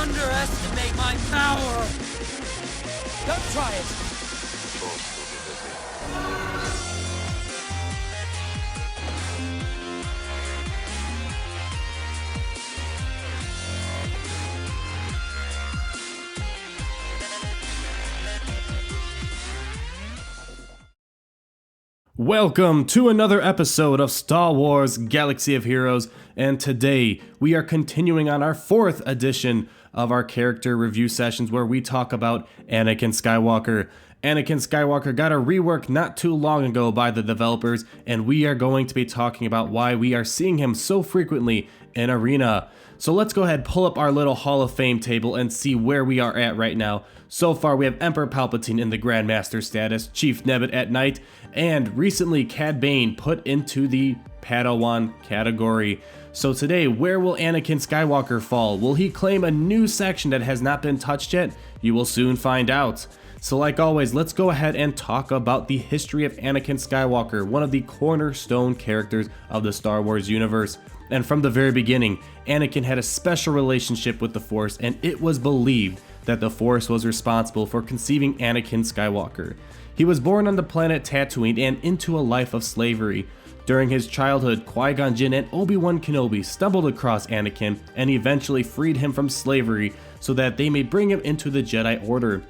underestimate my power! Don't try it! Welcome to another episode of Star Wars Galaxy of Heroes, and today we are continuing on our 4th edition of our character review sessions where we talk about Anakin Skywalker. Anakin Skywalker got a rework not too long ago by the developers, and we are going to be talking about why we are seeing him so frequently in Arena. So let's go ahead, pull up our little Hall of Fame table and see where we are at right now. So far we have Emperor Palpatine in the Grandmaster status, Chief Nebbit at Knight, and recently Cad Bane put into the Padawan category. So today, where will Anakin Skywalker fall? Will he claim a new section that has not been touched yet? You will soon find out. So like always, let's go ahead and talk about the history of Anakin Skywalker, one of the cornerstone characters of the Star Wars universe. And from the very beginning, Anakin had a special relationship with the Force, and it was believed that the Force was responsible for conceiving Anakin Skywalker. He was born on the planet Tatooine and into a life of slavery. During his childhood, Qui-Gon Jinn and Obi-Wan Kenobi stumbled across Anakin and eventually freed him from slavery so that they may bring him into the Jedi Order.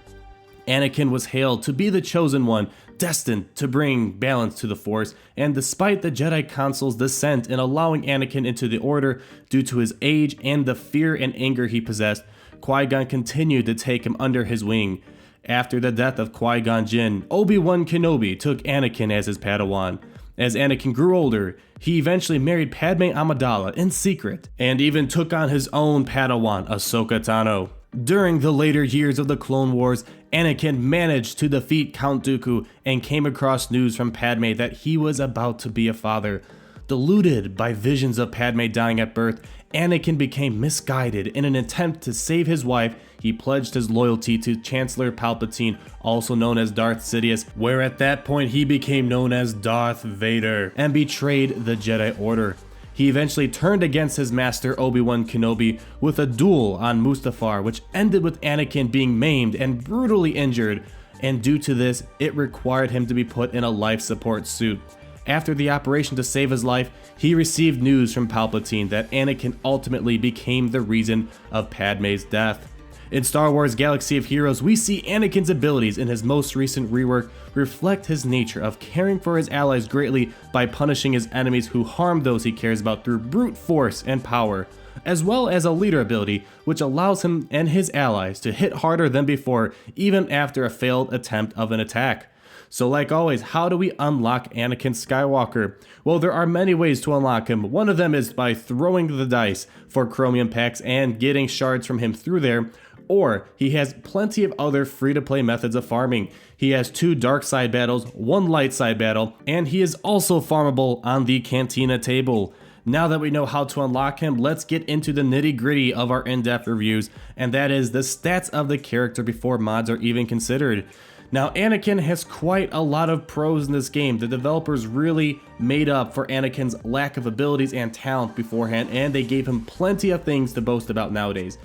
Anakin was hailed to be the chosen one, destined to bring balance to the Force, and despite the Jedi Council's dissent in allowing Anakin into the Order due to his age and the fear and anger he possessed, Qui-Gon continued to take him under his wing. After the death of Qui-Gon Jinn, Obi-Wan Kenobi took Anakin as his Padawan. As Anakin grew older, he eventually married Padme Amidala in secret, and even took on his own Padawan, Ahsoka Tano. During the later years of the Clone Wars, Anakin managed to defeat Count Dooku and came across news from Padme that he was about to be a father. Deluded by visions of Padme dying at birth, Anakin became misguided. In an attempt to save his wife, he pledged his loyalty to Chancellor Palpatine, also known as Darth Sidious, where at that point he became known as Darth Vader, and betrayed the Jedi Order. He eventually turned against his master Obi-Wan Kenobi with a duel on Mustafar, which ended with Anakin being maimed and brutally injured, and due to this, it required him to be put in a life support suit. After the operation to save his life, he received news from Palpatine that Anakin ultimately became the reason of Padme's death. In Star Wars Galaxy of Heroes, we see Anakin's abilities in his most recent rework reflect his nature of caring for his allies greatly by punishing his enemies who harm those he cares about through brute force and power, as well as a leader ability which allows him and his allies to hit harder than before even after a failed attempt of an attack. So like always, how do we unlock Anakin Skywalker? Well, there are many ways to unlock him. One of them is by throwing the dice for chromium packs and getting shards from him through there, or he has plenty of other free-to-play methods of farming. He has 2 dark side battles, 1 light side battle, and he is also farmable on the Cantina table. Now that we know how to unlock him, let's get into the nitty-gritty of our in-depth reviews, and that is the stats of the character before mods are even considered. Now, Anakin has quite a lot of pros in this game. The developers really made up for Anakin's lack of abilities and talent beforehand, and they gave him plenty of things to boast about nowadays.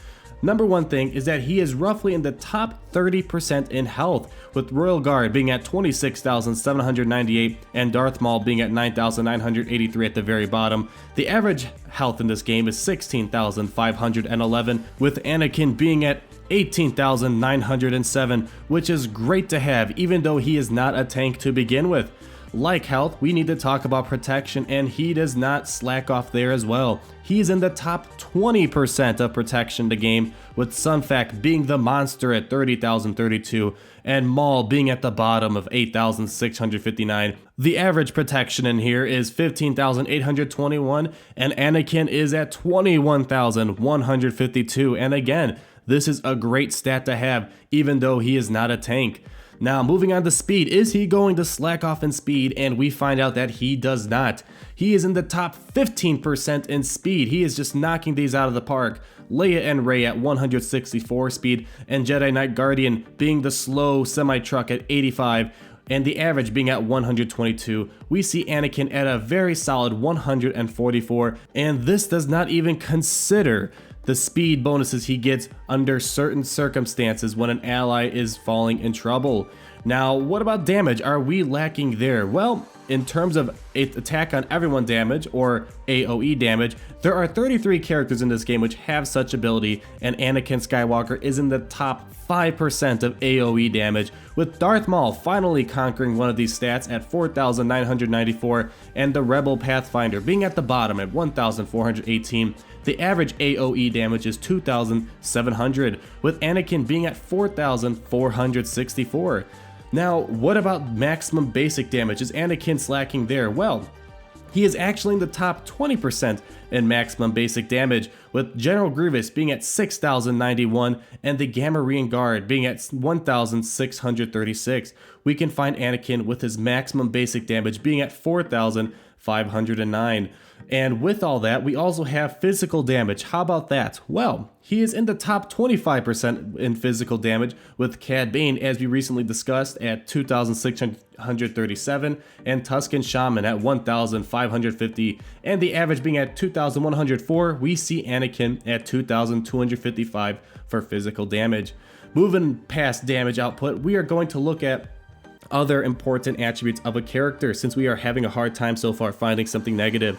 Number one thing is that he is roughly in the top 30% in health, with Royal Guard being at 26,798 and Darth Maul being at 9,983 at the very bottom. The average health in this game is 16,511, with Anakin being at 18,907, which is great to have even though he is not a tank to begin with. Like health, we need to talk about protection, and he does not slack off there as well. He's in the top 20% of protection in the game, with Sunfac being the monster at 30,032 and Maul being at the bottom of 8,659. The average protection in here is 15,821 and Anakin is at 21,152, and again, this is a great stat to have even though he is not a tank. Now, moving on to speed, is he going to slack off in speed? And we find out that he does not. He is in the top 15% in speed. He is just knocking these out of the park. Leia and Rey at 164 speed, and Jedi Knight Guardian being the slow semi-truck at 85, and the average being at 122. We see Anakin at a very solid 144, and this does not even consider the speed bonuses he gets under certain circumstances when an ally is falling in trouble. Now, what about damage? Are we lacking there? Well, in terms of attack on everyone damage, or AoE damage, there are 33 characters in this game which have such ability, and Anakin Skywalker is in the top 5% of AoE damage, with Darth Maul finally conquering one of these stats at 4,994, and the Rebel Pathfinder being at the bottom at 1,418. The average AoE damage is 2,700, with Anakin being at 4,464. Now, what about maximum basic damage? Is Anakin slacking there? Well, he is actually in the top 20% in maximum basic damage, with General Grievous being at 6,091 and the Gamorrean Guard being at 1,636. We can find Anakin with his maximum basic damage being at 4,509. And with all that, we also have physical damage. How about that? Well, he is in the top 25% in physical damage, with Cad Bane, as we recently discussed, at 2,637, and Tusken Shaman at 1,550, and the average being at 2,104. We see Anakin at 2,255 for physical damage. Moving past damage output, we are going to look at other important attributes of a character, since we are having a hard time so far finding something negative.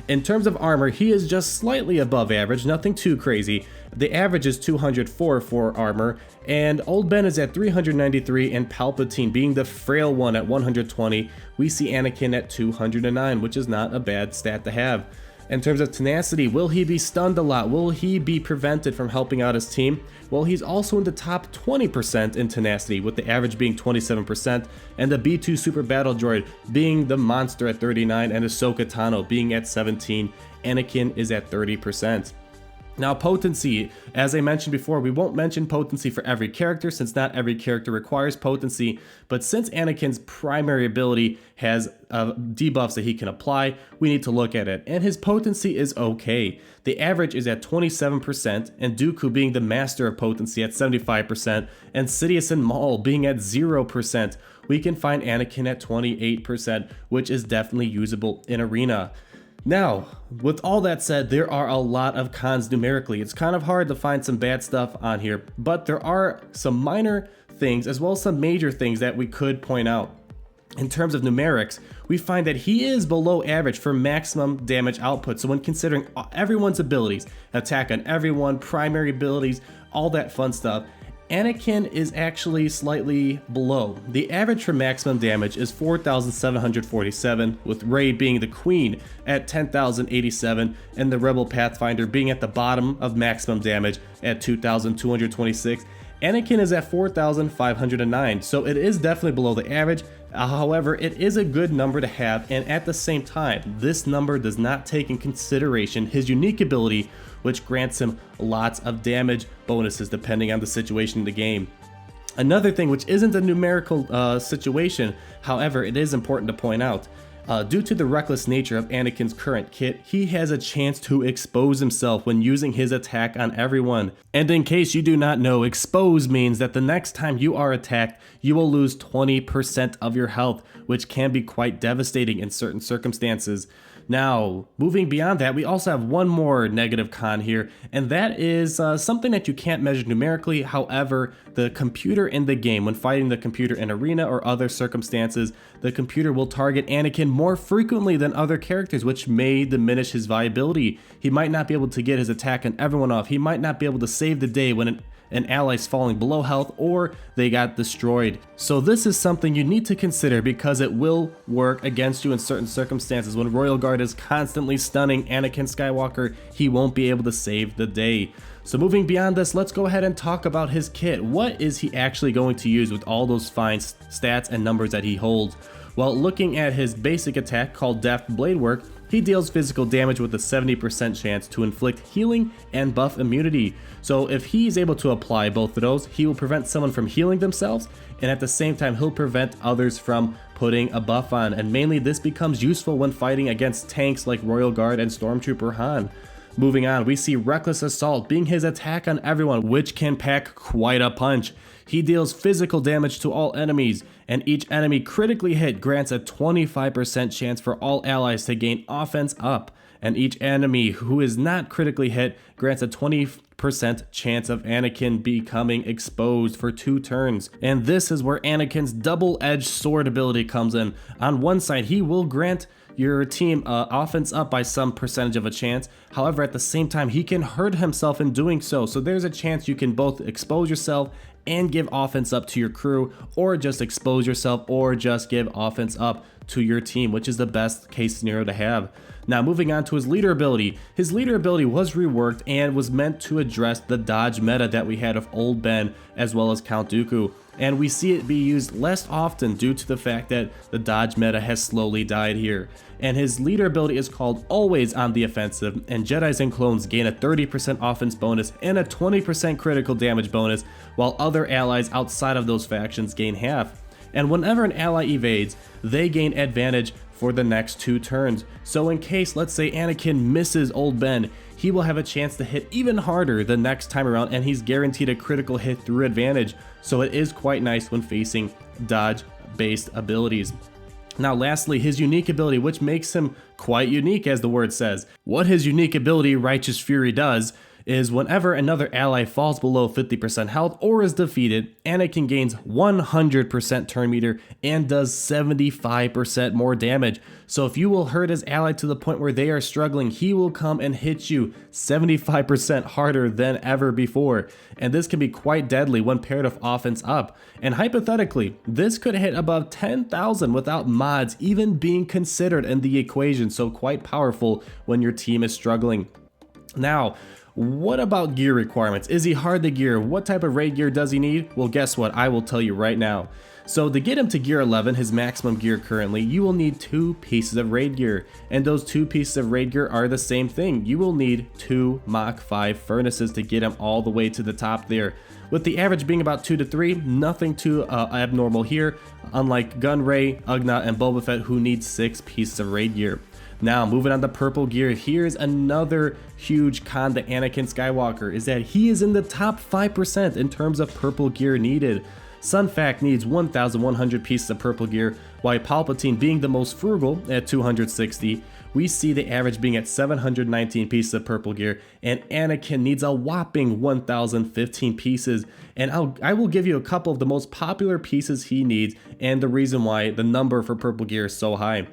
In terms of armor, he is just slightly above average, nothing too crazy. The average is 204 for armor, and Old Ben is at 393, and Palpatine, being the frail one, at 120. We see Anakin at 209, which is not a bad stat to have. In terms of tenacity, will he be stunned a lot? Will he be prevented from helping out his team? Well, he's also in the top 20% in tenacity, with the average being 27%, and the B2 Super Battle Droid being the monster at 39, and Ahsoka Tano being at 17. Anakin is at 30%. Now, potency, as I mentioned before, we won't mention potency for every character, since not every character requires potency, but since Anakin's primary ability has debuffs that he can apply, we need to look at it, and his potency is okay. The average is at 27%, and Dooku being the master of potency at 75%, and Sidious and Maul being at 0%. We can find Anakin at 28%, which is definitely usable in Arena. Now, with all that said, there are a lot of cons numerically. It's kind of hard to find some bad stuff on here, but there are some minor things as well as some major things that we could point out. In terms of numerics, we find that he is below average for maximum damage output. So when considering everyone's abilities, attack on everyone, primary abilities, all that fun stuff, Anakin is actually slightly below. The average for maximum damage is 4,747, with Rey being the queen at 10,087, and the Rebel Pathfinder being at the bottom of maximum damage at 2,226. Anakin is at 4,509, so it is definitely below the average. However, it is a good number to have, and at the same time, this number does not take in consideration his unique ability, which grants him lots of damage bonuses depending on the situation in the game. Another thing, which isn't a numerical situation, however, it is important to point out, due to the reckless nature of Anakin's current kit, he has a chance to expose himself when using his attack on everyone. And in case you do not know, expose means that the next time you are attacked, you will lose 20% of your health, which can be quite devastating in certain circumstances. Now, moving beyond that, we also have one more negative con here, and that is something that you can't measure numerically. However, the computer in the game, when fighting the computer in Arena or other circumstances, the computer will target Anakin more frequently than other characters, which may diminish his viability. He might not be able to get his attack on everyone off. He might not be able to save the day when an ally's falling below health or they got destroyed. So this is something you need to consider, because it will work against you in certain circumstances. When Royal Guard is constantly stunning Anakin Skywalker, he won't be able to save the day. So moving beyond this, let's go ahead and talk about his kit. What is he actually going to use with all those fine stats and numbers that he holds? Well, looking at his basic attack called Deft Blade Work, he deals physical damage with a 70% chance to inflict healing and buff immunity. So if he's able to apply both of those, he will prevent someone from healing themselves, and at the same time he'll prevent others from putting a buff on. And mainly this becomes useful when fighting against tanks like Royal Guard and Stormtrooper Han. Moving on, we see Reckless Assault being his attack on everyone, which can pack quite a punch. He deals physical damage to all enemies, and each enemy critically hit grants a 25% chance for all allies to gain offense up. and each enemy who is not critically hit grants a 20% chance of Anakin becoming exposed for 2 turns. And this is where Anakin's double-edged sword ability comes in. On one side, he will grant your team offense up by some percentage of a chance. However, at the same time, he can hurt himself in doing so. So there's a chance you can both expose yourself and give offense up to your crew, or just expose yourself or just give offense up to your team, which is the best case scenario to have. Now moving on to his leader ability. His leader ability was reworked and was meant to address the dodge meta that we had of Old Ben as well as Count Dooku. And we see it be used less often due to the fact that the dodge meta has slowly died here. And his leader ability is called Always on the Offensive, and Jedis and clones gain a 30% offense bonus and a 20% critical damage bonus, while other allies outside of those factions gain half. And whenever an ally evades, they gain advantage for the next 2 turns. So in case, let's say Anakin misses Old Ben, he will have a chance to hit even harder the next time around, and he's guaranteed a critical hit through advantage. So it is quite nice when facing dodge-based abilities. Now lastly, his unique ability, which makes him quite unique as the word says. What his unique ability, Righteous Fury, does is whenever another ally falls below 50% health or is defeated, Anakin gains 100% turn meter and does 75% more damage. So if you will hurt his ally to the point where they are struggling, he will come and hit you 75% harder than ever before. And this can be quite deadly when paired with offense up. And hypothetically, this could hit above 10,000 without mods even being considered in the equation. So quite powerful when your team is struggling. Now, what about gear requirements? Is he hard to gear? What type of raid gear does he need? Well, guess what? I will tell you right now. So to get him to gear 11, his maximum gear currently, you will need 2 pieces of raid gear. And those 2 pieces of raid gear are the same thing. You will need 2 Mach 5 furnaces to get him all the way to the top there. With the average being about 2 to 3, nothing too abnormal here, unlike Gunray, Ugnaught, and Boba Fett, who need 6 pieces of raid gear. Now moving on to purple gear, here's another huge con to Anakin Skywalker, is that he is in the top 5% in terms of purple gear needed. Sunfac needs 1,100 pieces of purple gear, while Palpatine being the most frugal at 260, we see the average being at 719 pieces of purple gear, and Anakin needs a whopping 1,015 pieces. And I will give you a couple of the most popular pieces he needs and the reason why the number for purple gear is so high.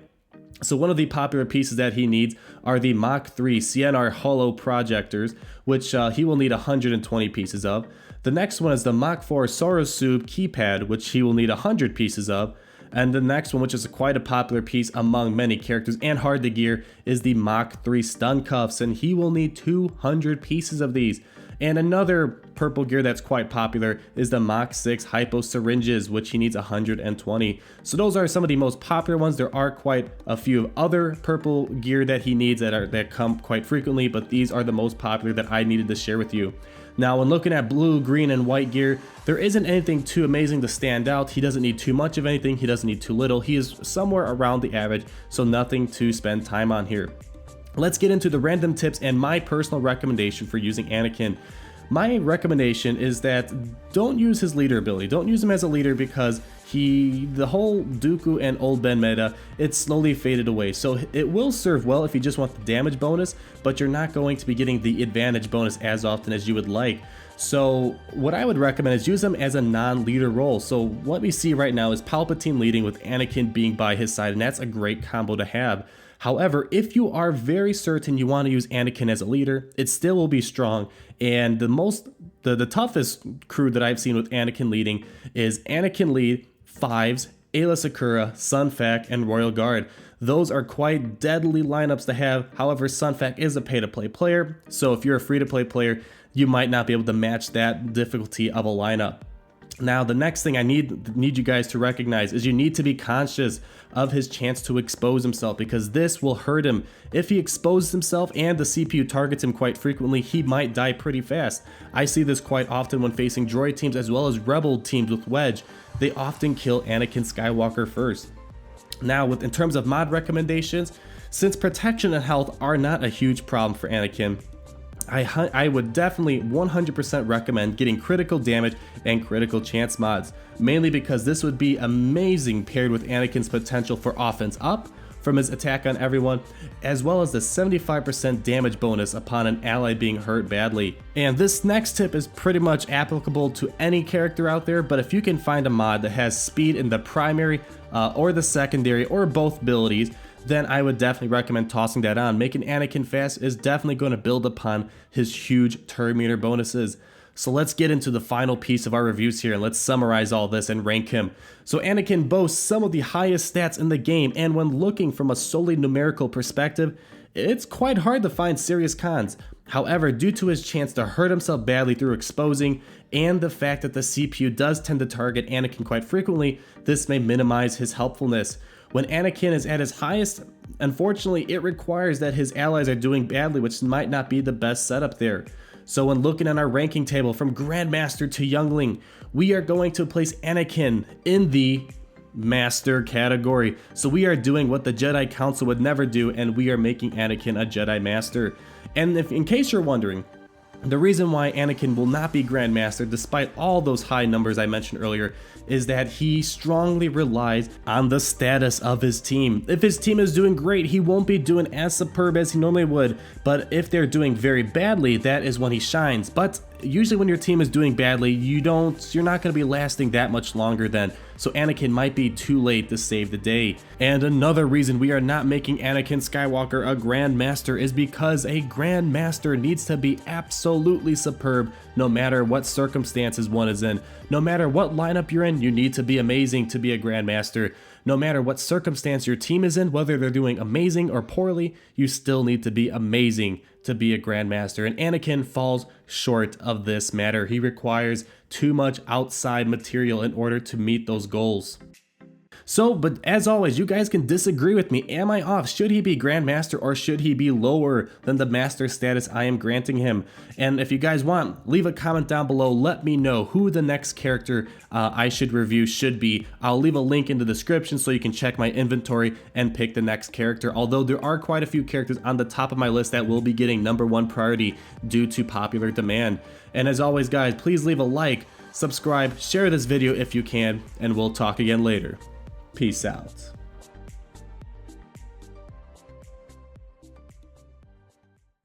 So one of the popular pieces that he needs are the Mach 3 CNR Holo projectors, which he will need 120 pieces of. The next one is the Mach 4 Sorosub keypad, which he will need 100 pieces of. And the next one, which is quite a popular piece among many characters and hard to gear, is the Mach 3 stun cuffs, and he will need 200 pieces of these. And another purple gear that's quite popular is the Mach 6 hypo syringes, which he needs 120. So those are some of the most popular ones. There are quite a few other purple gear that he needs that come quite frequently, but these are the most popular that I needed to share with you. Now, when looking at blue, green, and white gear, there isn't anything too amazing to stand out. He doesn't need too much of anything. He doesn't need too little. He is somewhere around the average, so nothing to spend time on here. Let's get into the random tips and my personal recommendation for using Anakin. My recommendation is that don't use his leader ability. Don't use him as a leader because the whole Dooku and Old Ben meta, it's slowly faded away. So it will serve well if you just want the damage bonus, but you're not going to be getting the advantage bonus as often as you would like. So what I would recommend is use him as a non-leader role. So what we see right now is Palpatine leading with Anakin being by his side, and that's a great combo to have. However, if you are very certain you want to use Anakin as a leader, it still will be strong. And the toughest crew that I've seen with Anakin leading is Anakin lead, Fives, Aayla Secura, Sunfac, and Royal Guard. Those are quite deadly lineups to have. However, Sunfac is a pay-to-play player, so if you're a free-to-play player, you might not be able to match that difficulty of a lineup. Now, the next thing I need you guys to recognize is you need to be conscious of his chance to expose himself, because this will hurt him. If he exposes himself and the CPU targets him quite frequently, he might die pretty fast. I see this quite often when facing droid teams as well as rebel teams with Wedge. They often kill Anakin Skywalker first. Now, in terms of mod recommendations, since protection and health are not a huge problem for Anakin, I would definitely 100% recommend getting critical damage and critical chance mods, mainly because this would be amazing paired with Anakin's potential for offense up from his attack on everyone, as well as the 75% damage bonus upon an ally being hurt badly. And this next tip is pretty much applicable to any character out there, but if you can find a mod that has speed in the primary or the secondary or both abilities, then I would definitely recommend tossing that on. Making Anakin fast is definitely going to build upon his huge turn meter bonuses. So let's get into the final piece of our reviews here and let's summarize all this and rank him. So Anakin boasts some of the highest stats in the game, and when looking from a solely numerical perspective, it's quite hard to find serious cons. However, due to his chance to hurt himself badly through exposing and the fact that the CPU does tend to target Anakin quite frequently, this may minimize his helpfulness. When Anakin is at his highest, unfortunately, it requires that his allies are doing badly, which might not be the best setup there. So when looking at our ranking table from Grandmaster to Youngling, we are going to place Anakin in the Master category. So we are doing what the Jedi Council would never do, and we are making Anakin a Jedi Master. And if, in case you're wondering, the reason why Anakin will not be Grandmaster despite all those high numbers I mentioned earlier is that he strongly relies on the status of his team. If his team is doing great, he won't be doing as superb as he normally would, but if they're doing very badly, that is when he shines. But usually when your team is doing badly, you're not going to be lasting that much longer then. So Anakin might be too late to save the day. And another reason we are not making Anakin Skywalker a Grandmaster is because a Grandmaster needs to be absolutely superb no matter what circumstances one is in. No matter what lineup you're in, you need to be amazing to be a Grandmaster. No matter what circumstance your team is in, whether they're doing amazing or poorly, you still need to be amazing to be a Grandmaster. And Anakin falls short of this matter. He requires too much outside material in order to meet those goals. So, but as always, you guys can disagree with me. Am I off? Should he be Grandmaster or should he be lower than the Master status I am granting him? And if you guys want, leave a comment down below. Let me know who the next character I should review should be. I'll leave a link in the description so you can check my inventory and pick the next character. Although there are quite a few characters on the top of my list that will be getting #1 priority due to popular demand. And as always, guys, please leave a like, subscribe, share this video if you can, and we'll talk again later. Peace out.